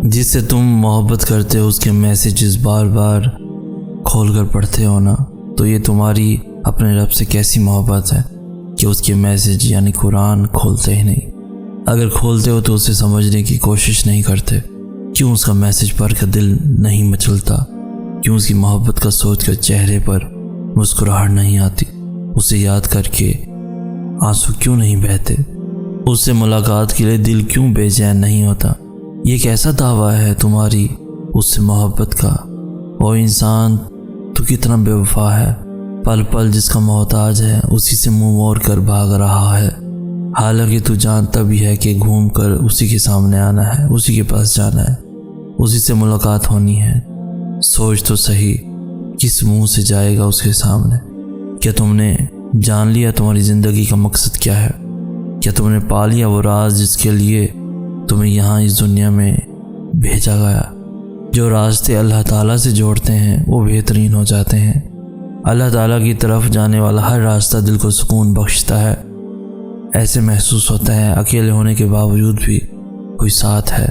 جس سے تم محبت کرتے ہو اس کے میسیجز بار بار کھول کر پڑھتے ہو نا، تو یہ تمہاری اپنے رب سے کیسی محبت ہے کہ اس کے میسیج یعنی قرآن کھولتے ہی نہیں۔ اگر کھولتے ہو تو اسے سمجھنے کی کوشش نہیں کرتے۔ کیوں اس کا میسیج پڑھ کر دل نہیں مچلتا؟ کیوں اس کی محبت کا سوچ کر چہرے پر مسکراہٹ نہیں آتی؟ اسے یاد کر کے آنسو کیوں نہیں بہتے؟ اس سے ملاقات کے لیے دل کیوں بے چین نہیں ہوتا؟ یہ کیسا دعویٰ ہے تمہاری اس سے محبت کا؟ او انسان، تو کتنا بے وفا ہے، پل پل جس کا محتاج ہے اسی سے منہ موڑ کر بھاگ رہا ہے، حالانکہ تو جانتا بھی ہے کہ گھوم کر اسی کے سامنے آنا ہے، اسی کے پاس جانا ہے، اسی سے ملاقات ہونی ہے۔ سوچ تو صحیح، کس منہ سے جائے گا اس کے سامنے؟ کیا تم نے جان لیا تمہاری زندگی کا مقصد کیا ہے؟ کیا تم نے پا لیا وہ راز جس کے لیے تمہیں یہاں اس دنیا میں بھیجا گیا؟ جو راستے اللہ تعالیٰ سے جوڑتے ہیں وہ بہترین ہو جاتے ہیں۔ اللہ تعالیٰ کی طرف جانے والا ہر راستہ دل کو سکون بخشتا ہے۔ ایسے محسوس ہوتا ہے اکیلے ہونے کے باوجود بھی کوئی ساتھ ہے۔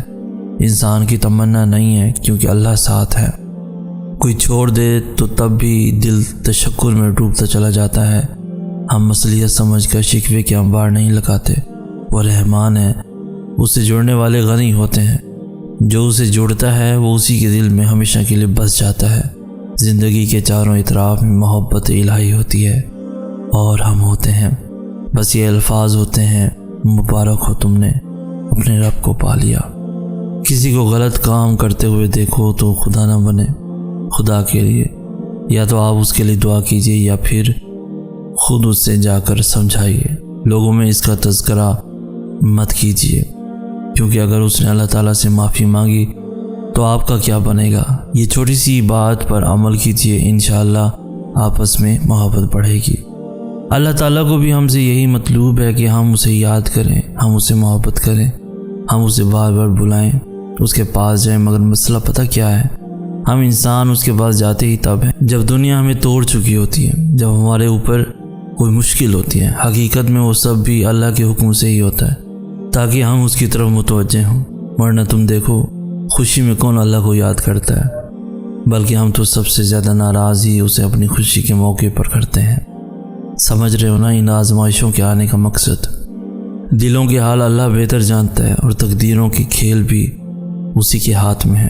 انسان کی تمنا نہیں ہے کیونکہ اللہ ساتھ ہے۔ کوئی چھوڑ دے تو تب بھی دل تشکر میں ڈوبتا چلا جاتا ہے۔ ہم مصلحت سمجھ کر شکوے کے انبار نہیں لگاتے۔ وہ رحمان ہے، اس سے جڑنے والے غنی ہوتے ہیں۔ جو اسے جڑتا ہے وہ اسی کے دل میں ہمیشہ کے لیے بس جاتا ہے۔ زندگی کے چاروں اطراف میں محبت الہی ہوتی ہے اور ہم ہوتے ہیں۔ بس یہ الفاظ ہوتے ہیں، مبارک ہو تم نے اپنے رب کو پا لیا۔ کسی کو غلط کام کرتے ہوئے دیکھو تو خدا نہ بنے، خدا کے لیے یا تو آپ اس کے لیے دعا کیجیے یا پھر خود اس سے جا کر سمجھائیے۔ لوگوں میں اس کا تذکرہ مت کیجیے، کیونکہ اگر اس نے اللہ تعالیٰ سے معافی مانگی تو آپ کا کیا بنے گا؟ یہ چھوٹی سی بات پر عمل کیجیے، انشاءاللہ آپس میں محبت بڑھے گی۔ اللہ تعالیٰ کو بھی ہم سے یہی مطلوب ہے کہ ہم اسے یاد کریں، ہم اسے محبت کریں، ہم اسے بار بار بلائیں، اس کے پاس جائیں۔ مگر مسئلہ پتہ کیا ہے؟ ہم انسان اس کے پاس جاتے ہی تب ہیں جب دنیا ہمیں توڑ چکی ہوتی ہے، جب ہمارے اوپر کوئی مشکل ہوتی ہے۔ حقیقت میں وہ سب بھی اللہ کے حکم سے ہی ہوتا ہے تاکہ ہم اس کی طرف متوجہ ہوں، ورنہ تم دیکھو خوشی میں کون اللہ کو یاد کرتا ہے؟ بلکہ ہم تو سب سے زیادہ ناراض ہی اسے اپنی خوشی کے موقع پر کرتے ہیں۔ سمجھ رہے ہو نا ان آزمائشوں کے آنے کا مقصد؟ دلوں کے حال اللہ بہتر جانتا ہے اور تقدیروں کے کھیل بھی اسی کے ہاتھ میں ہے۔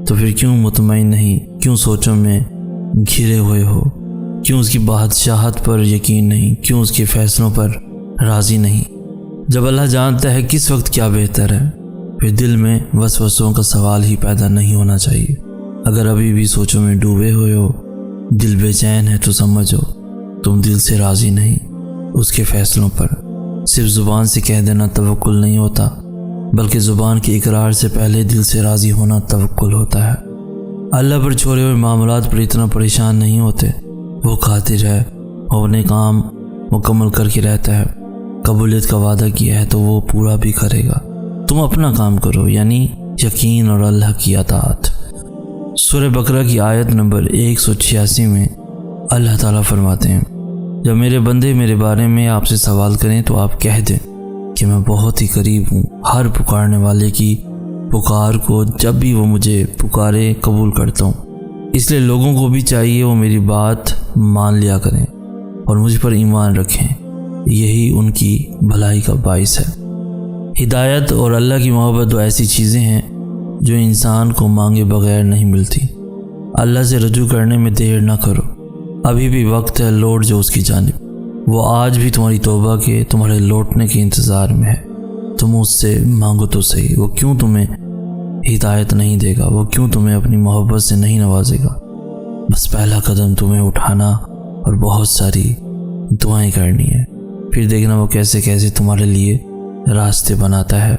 تو پھر کیوں مطمئن نہیں؟ کیوں سوچوں میں گھرے ہوئے ہو؟ کیوں اس کی بادشاہت پر یقین نہیں؟ کیوں اس کے فیصلوں پر راضی نہیں؟ جب اللہ جانتا ہے کس وقت کیا بہتر ہے، پھر دل میں وسوسوں کا سوال ہی پیدا نہیں ہونا چاہیے۔ اگر ابھی بھی سوچوں میں ڈوبے ہوئے ہو، دل بے چین ہے، تو سمجھو تم دل سے راضی نہیں۔ اس کے فیصلوں پر صرف زبان سے کہہ دینا توکل نہیں ہوتا، بلکہ زبان کے اقرار سے پہلے دل سے راضی ہونا توکل ہوتا ہے۔ اللہ پر چھوڑے ہوئے معاملات پر اتنا پریشان نہیں ہوتے۔ وہ قادر ہے، وہ اپنے کام مکمل کر کے رہتا ہے۔ قبولیت کا وعدہ کیا ہے تو وہ پورا بھی کرے گا۔ تم اپنا کام کرو، یعنی یقین اور اللہ کی اطاعت۔ سورہ بقرہ کی آیت نمبر 186 میں اللہ تعالیٰ فرماتے ہیں، جب میرے بندے میرے بارے میں آپ سے سوال کریں تو آپ کہہ دیں کہ میں بہت ہی قریب ہوں، ہر پکارنے والے کی پکار کو جب بھی وہ مجھے پکارے قبول کرتا ہوں۔ اس لیے لوگوں کو بھی چاہیے وہ میری بات مان لیا کریں اور مجھ پر ایمان رکھیں، یہی ان کی بھلائی کا باعث ہے۔ ہدایت اور اللہ کی محبت دو ایسی چیزیں ہیں جو انسان کو مانگے بغیر نہیں ملتی۔ اللہ سے رجوع کرنے میں دیر نہ کرو، ابھی بھی وقت ہے، لوٹ جو اس کی جانب۔ وہ آج بھی تمہاری توبہ کے، تمہارے لوٹنے کے انتظار میں ہے۔ تم اس سے مانگو تو صحیح، وہ کیوں تمہیں ہدایت نہیں دے گا؟ وہ کیوں تمہیں اپنی محبت سے نہیں نوازے گا؟ بس پہلا قدم تمہیں اٹھانا اور بہت ساری دعائیں کرنی ہے، پھر دیکھنا وہ کیسے کیسے تمہارے لیے راستے بناتا ہے،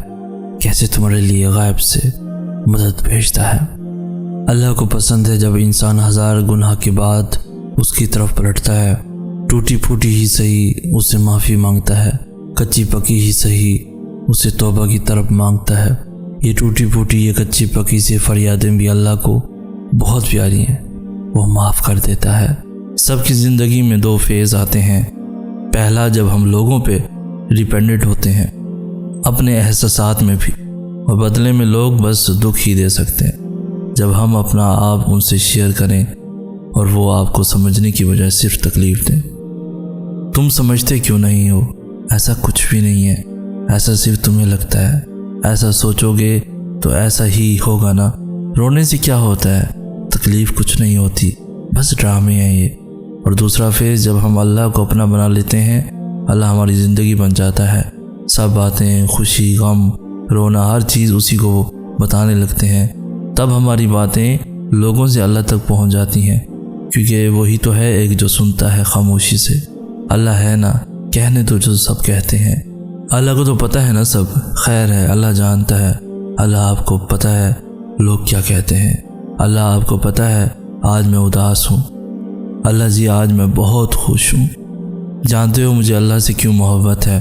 کیسے تمہارے لیے غیب سے مدد بھیجتا ہے۔ اللہ کو پسند ہے جب انسان ہزار گناہ کے بعد اس کی طرف پلٹتا ہے، ٹوٹی پھوٹی ہی صحیح اس سے معافی مانگتا ہے، کچی پکی ہی صحیح اس سے توبہ کی طرف مانگتا ہے۔ یہ ٹوٹی پھوٹی، یہ کچی پکی سے فریادیں بھی اللہ کو بہت پیاری ہیں، وہ معاف کر دیتا ہے۔ سب کی زندگی میں دو فیز آتے ہیں۔ پہلا جب ہم لوگوں پہ ڈیپینڈنٹ ہوتے ہیں، اپنے احساسات میں بھی، اور بدلے میں لوگ بس دکھ ہی دے سکتے ہیں جب ہم اپنا آپ ان سے شیئر کریں اور وہ آپ کو سمجھنے کی بجائے صرف تکلیف دیں۔ تم سمجھتے کیوں نہیں ہو؟ ایسا کچھ بھی نہیں ہے، ایسا صرف تمہیں لگتا ہے۔ ایسا سوچو گے تو ایسا ہی ہوگا نا۔ رونے سے کیا ہوتا ہے؟ تکلیف کچھ نہیں ہوتی، بس ڈرامے ہیں یہ۔ اور دوسرا فیز، جب ہم اللہ کو اپنا بنا لیتے ہیں، اللہ ہماری زندگی بن جاتا ہے۔ سب باتیں، خوشی، غم، رونا، ہر چیز اسی کو بتانے لگتے ہیں۔ تب ہماری باتیں لوگوں سے اللہ تک پہنچ جاتی ہیں، کیونکہ وہی تو ہے ایک جو سنتا ہے خاموشی سے۔ اللہ ہے نا، کہنے تو جو سب کہتے ہیں۔ اللہ کو تو پتہ ہے نا سب، خیر ہے، اللہ جانتا ہے۔ اللہ آپ کو پتہ ہے لوگ کیا کہتے ہیں۔ اللہ آپ کو پتہ ہے آج میں اداس ہوں، اللہ جی آج میں بہت خوش ہوں۔ جانتے ہو مجھے اللہ سے کیوں محبت ہے؟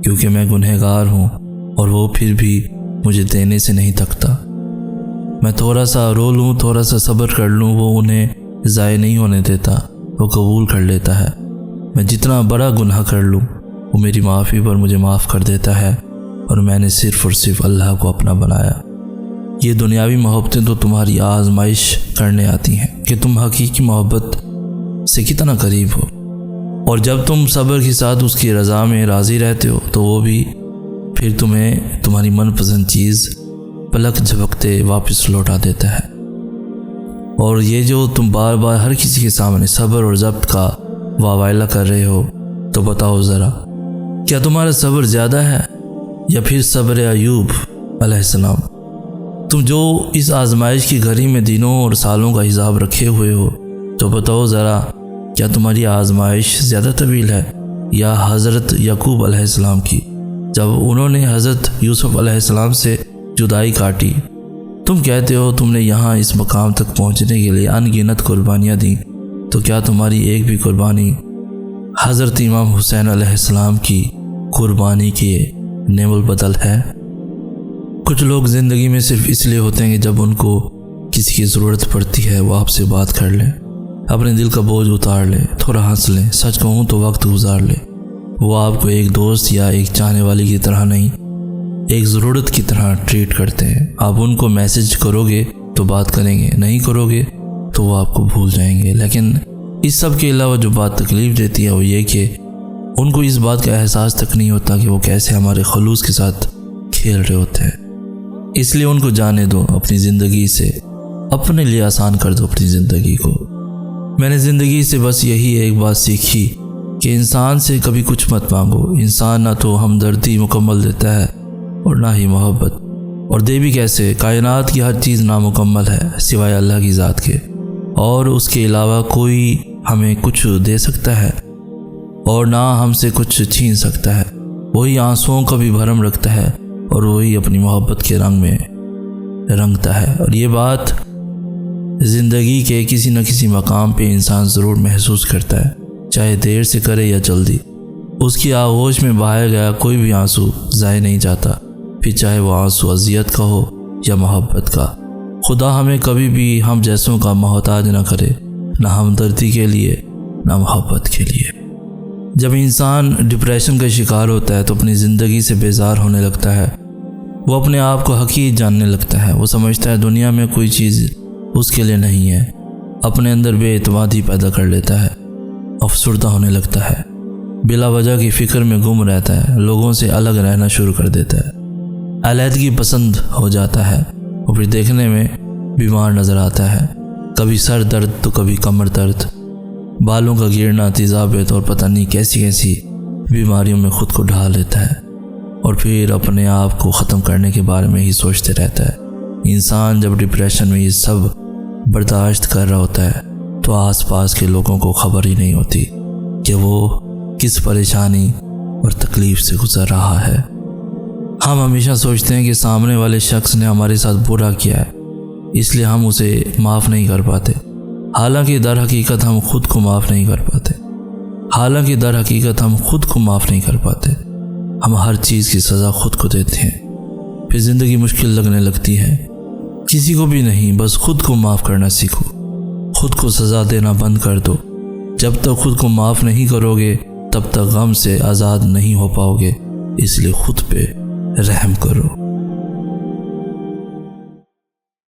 کیونکہ میں گنہگار ہوں اور وہ پھر بھی مجھے دینے سے نہیں تھکتا۔ میں تھوڑا سا رو لوں، تھوڑا سا صبر کر لوں، وہ انہیں ضائع نہیں ہونے دیتا، وہ قبول کر لیتا ہے۔ میں جتنا بڑا گناہ کر لوں وہ میری معافی پر مجھے معاف کر دیتا ہے، اور میں نے صرف اور صرف اللہ کو اپنا بنایا۔ یہ دنیاوی محبتیں تو تمہاری آزمائش کرنے آتی ہیں کہ تم حقیقی محبت سے کتنا قریب ہو، اور جب تم صبر کے ساتھ اس کی رضا میں راضی رہتے ہو تو وہ بھی پھر تمہیں تمہاری من پسند چیز پلک جھپکتے واپس لوٹا دیتا ہے۔ اور یہ جو تم بار بار ہر کسی کے سامنے صبر اور ضبط کا واویلا کر رہے ہو، تو بتاؤ ذرا، کیا تمہارا صبر زیادہ ہے یا پھر صبر ایوب علیہ السلام؟ تم جو اس آزمائش کی گھڑی میں دنوں اور سالوں کا حساب رکھے ہوئے ہو، تو بتاؤ ذرا، کیا تمہاری آزمائش زیادہ طویل ہے یا حضرت یعقوب علیہ السلام کی، جب انہوں نے حضرت یوسف علیہ السلام سے جدائی کاٹی؟ تم کہتے ہو تم نے یہاں اس مقام تک پہنچنے کے لیے ان گنت قربانیاں دیں، تو کیا تمہاری ایک بھی قربانی حضرت امام حسین علیہ السلام کی قربانی کے نعم البدل ہے؟ کچھ لوگ زندگی میں صرف اس لیے ہوتے ہیں کہ جب ان کو کسی کی ضرورت پڑتی ہے وہ آپ سے بات کر لیں، اپنے دل کا بوجھ اتار لیں، تھوڑا ہنس لیں، سچ کہوں تو وقت گزار لیں۔ وہ آپ کو ایک دوست یا ایک چاہنے والی کی طرح نہیں، ایک ضرورت کی طرح ٹریٹ کرتے ہیں۔ آپ ان کو میسج کرو گے تو بات کریں گے، نہیں کرو گے تو وہ آپ کو بھول جائیں گے۔ لیکن اس سب کے علاوہ جو بات تکلیف دیتی ہے وہ یہ کہ ان کو اس بات کا احساس تک نہیں ہوتا کہ وہ کیسے ہمارے خلوص کے ساتھ کھیل رہے ہوتے ہیں۔ اس لیے ان کو جانے دو، اپنی زندگی سے اپنے لیے آسان کر دو اپنی زندگی کو۔ میں نے زندگی سے بس یہی ایک بات سیکھی کہ انسان سے کبھی کچھ مت مانگو۔ انسان نہ تو ہمدردی مکمل دیتا ہے اور نہ ہی محبت، اور دے بھی کیسے؟ کائنات کی ہر چیز نامکمل ہے سوائے اللہ کی ذات کے، اور اس کے علاوہ کوئی ہمیں کچھ دے سکتا ہے اور نہ ہم سے کچھ چھین سکتا ہے۔ وہی آنسوؤں کا بھی بھرم رکھتا ہے اور وہی اپنی محبت کے رنگ میں رنگتا ہے۔ اور یہ بات زندگی کے کسی نہ کسی مقام پہ انسان ضرور محسوس کرتا ہے، چاہے دیر سے کرے یا جلدی۔ اس کی آغوش میں بہایا گیا کوئی بھی آنسو ضائع نہیں جاتا، پھر چاہے وہ آنسو اذیت کا ہو یا محبت کا۔ خدا ہمیں کبھی بھی ہم جیسوں کا محتاج نہ کرے، نہ ہمدردی کے لیے نہ محبت کے لیے۔ جب انسان ڈپریشن کا شکار ہوتا ہے تو اپنی زندگی سے بیزار ہونے لگتا ہے، وہ اپنے آپ کو حقیر جاننے لگتا ہے، وہ سمجھتا ہے دنیا میں کوئی چیز اس کے لیے نہیں ہے، اپنے اندر بے اعتمادی پیدا کر لیتا ہے، افسردہ ہونے لگتا ہے، بلا وجہ کی فکر میں گم رہتا ہے، لوگوں سے الگ رہنا شروع کر دیتا ہے، علیحدگی پسند ہو جاتا ہے، اور پھر دیکھنے میں بیمار نظر آتا ہے، کبھی سر درد تو کبھی کمر درد، بالوں کا گرنا، تیزابیت اور پتہ نہیں کیسی کیسی بیماریوں میں خود کو ڈھال لیتا ہے، اور پھر اپنے آپ کو ختم کرنے کے بارے میں ہی سوچتے رہتا ہے۔ انسان جب ڈپریشن میں یہ سب برداشت کر رہا ہوتا ہے تو آس پاس کے لوگوں کو خبر ہی نہیں ہوتی کہ وہ کس پریشانی اور تکلیف سے گزر رہا ہے۔ ہم ہمیشہ سوچتے ہیں کہ سامنے والے شخص نے ہمارے ساتھ برا کیا ہے، اس لیے ہم اسے معاف نہیں کر پاتے، حالانکہ در حقیقت ہم خود کو معاف نہیں کر پاتے۔ ہم ہر چیز کی سزا خود کو دیتے ہیں، پھر زندگی مشکل لگنے لگتی ہے۔ کسی کو بھی نہیں، بس خود کو معاف کرنا سیکھو، خود کو سزا دینا بند کر دو۔ جب تک خود کو معاف نہیں کرو گے تب تک غم سے آزاد نہیں ہو پاؤ گے، اس لیے خود پہ رحم کرو۔